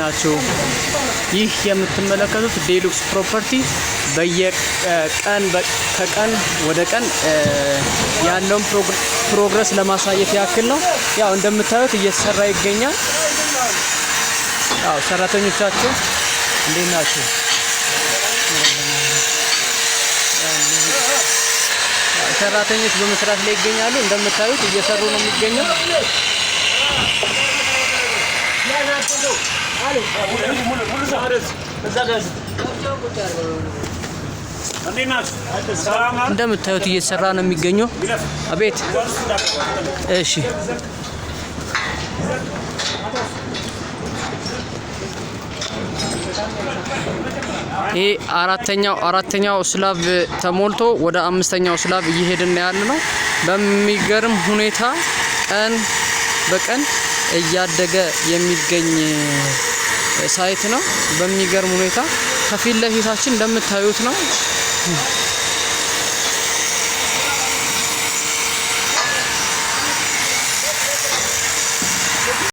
ናችሁ? ይህ የምትመለከቱት ዴሉክስ ፕሮፐርቲ ከቀን ወደ ቀን ያለውን ፕሮግረስ ለማሳየት ያክል ነው። ያው እንደምታዩት እየተሰራ ይገኛል። ያው ሰራተኞቻችሁ እንዴት ናችሁ? ሰራተኞች በመስራት ላይ ይገኛሉ። እንደምታዩት እየሰሩ ነው የሚገኘው። እንደምታዩት እየተሰራ ነው የሚገኘው። አቤት እሺ ይሄ አራተኛው ስላብ ተሞልቶ ወደ አምስተኛው ስላብ እየሄድን ያለ ነው። በሚገርም ሁኔታ ቀን በቀን እያደገ የሚገኝ ሳይት ነው። በሚገርም ሁኔታ ከፊት ለፊታችን እንደምታዩት ነው።